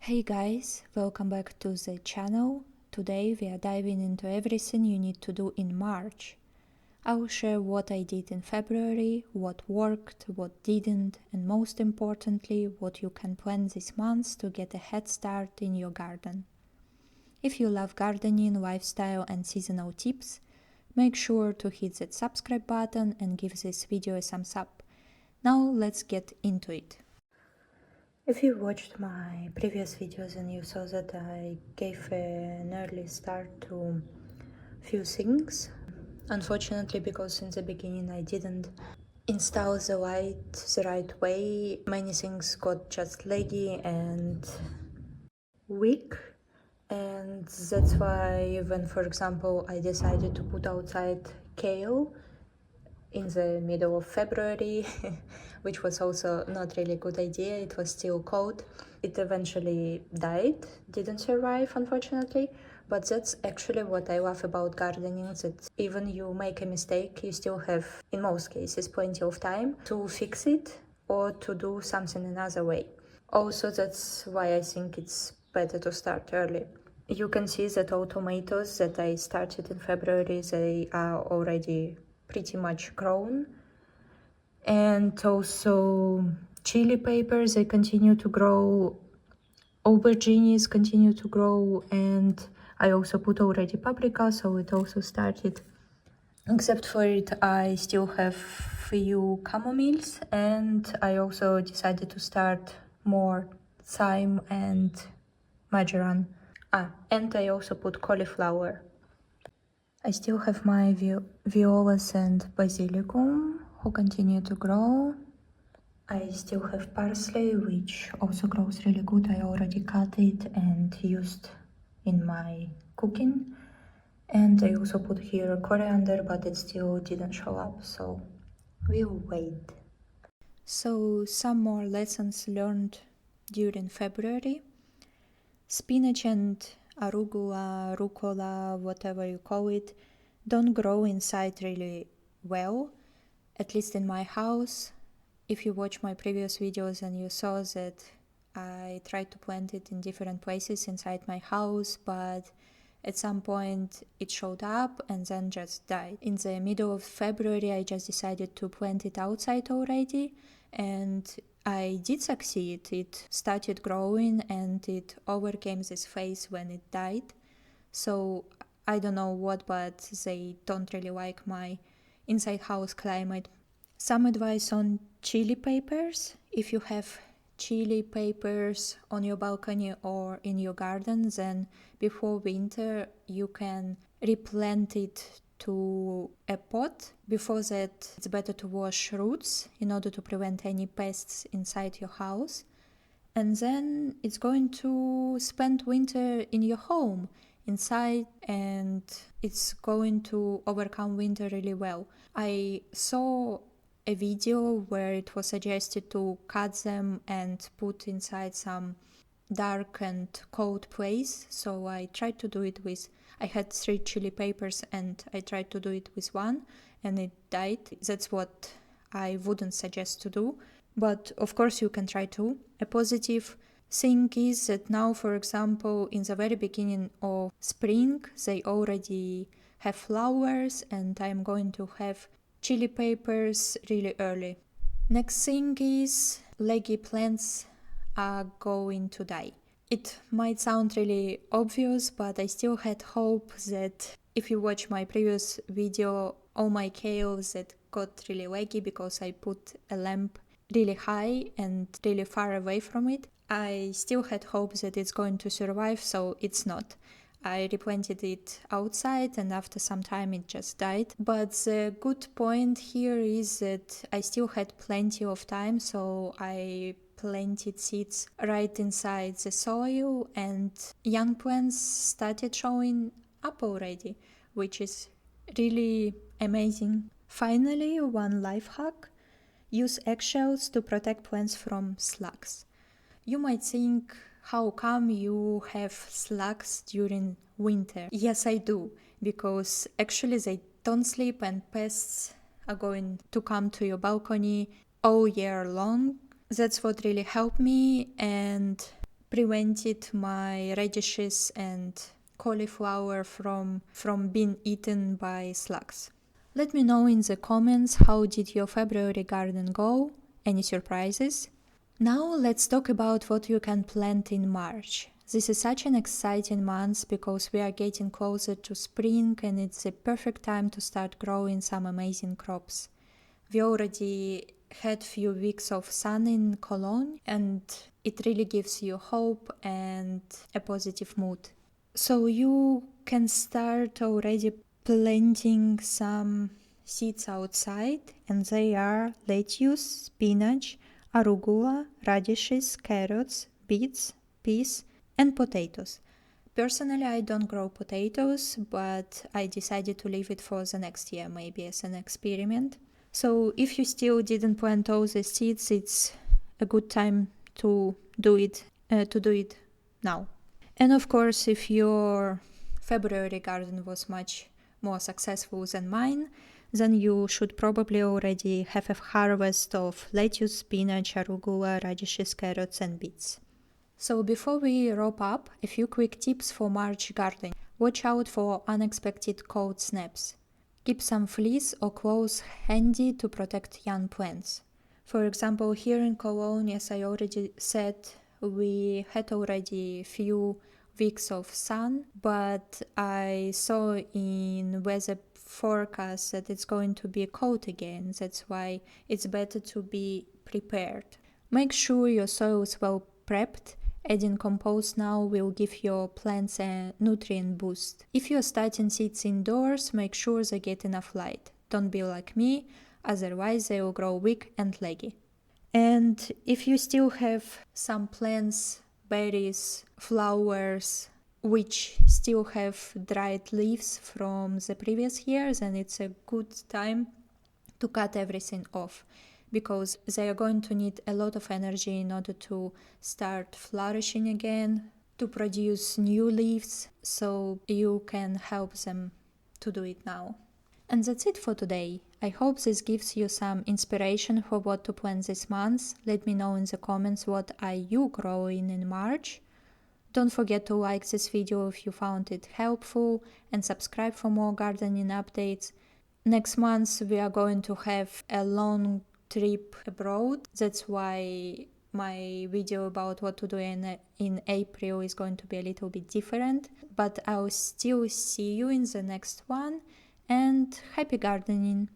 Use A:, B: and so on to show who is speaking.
A: Hey guys, welcome back to the channel. Today we are diving into everything you need to do in March. I will share what I did in February, what worked, what didn't, and most importantly, what you can plan this month to get a head start in your garden. If you love gardening, lifestyle, and seasonal tips, make sure to hit that subscribe button and give this video a thumbs up. Now let's get into it. If you watched my previous videos and you saw that I gave an early start to few things, unfortunately because in the beginning I didn't install the light the right way, many things got just laggy and weak, and that's why when, for example, I decided to put outside kale in the middle of February, which was also not really a good idea. It was still cold. It eventually died, didn't survive, unfortunately. But that's actually what I love about gardening, that even you make a mistake, you still have, in most cases, plenty of time to fix it or to do something another way. Also, that's why I think it's better to start early. You can see that all tomatoes that I started in February, they are already pretty much grown, and also chili peppers, they continue to grow, aubergines continue to grow, and I also put already paprika, so it also started. Except for it, I still have few chamomiles, and I also decided to start more thyme and marjoram. And I also put cauliflower. I still have my violas and basilicum, who continue to grow. I still have parsley, which also grows really good. I already cut it and used in my cooking. And I also put here coriander, but it still didn't show up, so we'll wait. So, some more lessons learned during February. Spinach and arugula, rucola, whatever you call it, don't grow inside really well, at least in my house. If you watch my previous videos and you saw that I tried to plant it in different places inside my house, but at some point it showed up and then just died. In the middle of February I just decided to plant it outside already, and I did succeed. It started growing and it overcame this phase when it died. So I don't know what, but they don't really like my inside house climate. Some advice on chili peppers. If you have chili peppers on your balcony or in your garden, then before winter you can replant it to a pot. Before that, it's better to wash roots in order to prevent any pests inside your house. And then it's going to spend winter in your home inside, and it's going to overcome winter really well. I saw a video where it was suggested to cut them and put inside some dark and cold place, so I tried to do it with, I had 3 chili peppers and I tried to do it with one and it died. That's what I wouldn't suggest to do, but of course you can try to. A positive thing is that now, for example, in the very beginning of spring they already have flowers, and I'm going to have chili peppers really early. Next thing is leggy plants are going to die. It might sound really obvious, but I still had hope that if you watch my previous video, all my kales that got really leggy because I put a lamp really high and really far away from it, I still had hope that it's going to survive, so it's not. I replanted it outside and after some time it just died. But the good point here is that I still had plenty of time, so I planted seeds right inside the soil and young plants started showing up already, which is really amazing. Finally, one life hack: use eggshells to protect plants from slugs. You might think, how come you have slugs during winter? Yes, I do, because actually they don't sleep and pests are going to come to your balcony all year long. That's what really helped me, and prevented my radishes and cauliflower from being eaten by slugs. Let me know in the comments how did your February garden go, any surprises? Now let's talk about what you can plant in March. This is such an exciting month because we are getting closer to spring and it's the perfect time to start growing some amazing crops. We already had few weeks of sun in Cologne and it really gives you hope and a positive mood. So you can start already planting some seeds outside, and they are lettuce, spinach, arugula, radishes, carrots, beets, peas, and potatoes. Personally, I don't grow potatoes, but I decided to leave it for the next year, maybe as an experiment. So if you still didn't plant all the seeds, it's a good time to do it now. And of course, if your February garden was much more successful than mine, then you should probably already have a harvest of lettuce, spinach, arugula, radishes, carrots, and beets. So before we wrap up, a few quick tips for March gardening. Watch out for unexpected cold snaps. Keep some fleece or cloth handy to protect young plants. For example, here in Cologne, as I already said, we had already few weeks of sun, but I saw in weather forecast that it's going to be cold again. That's why it's better to be prepared. Make sure your soil is well prepped. Adding compost now will give your plants a nutrient boost. If you're starting seeds indoors, make sure they get enough light. Don't be like me, otherwise they will grow weak and leggy. And if you still have some plants, berries, flowers, which still have dried leaves from the previous year, then it's a good time to cut everything off, because they are going to need a lot of energy in order to start flourishing again, to produce new leaves, so you can help them to do it now. And that's it for today. I hope this gives you some inspiration for what to plant this month. Let me know in the comments what are you growing in March. Don't forget to like this video if you found it helpful and subscribe for more gardening updates. Next month we are going to have a long trip abroad. That's why my video about what to do in April is going to be a little bit different. But I'll still see you in the next one, and happy gardening!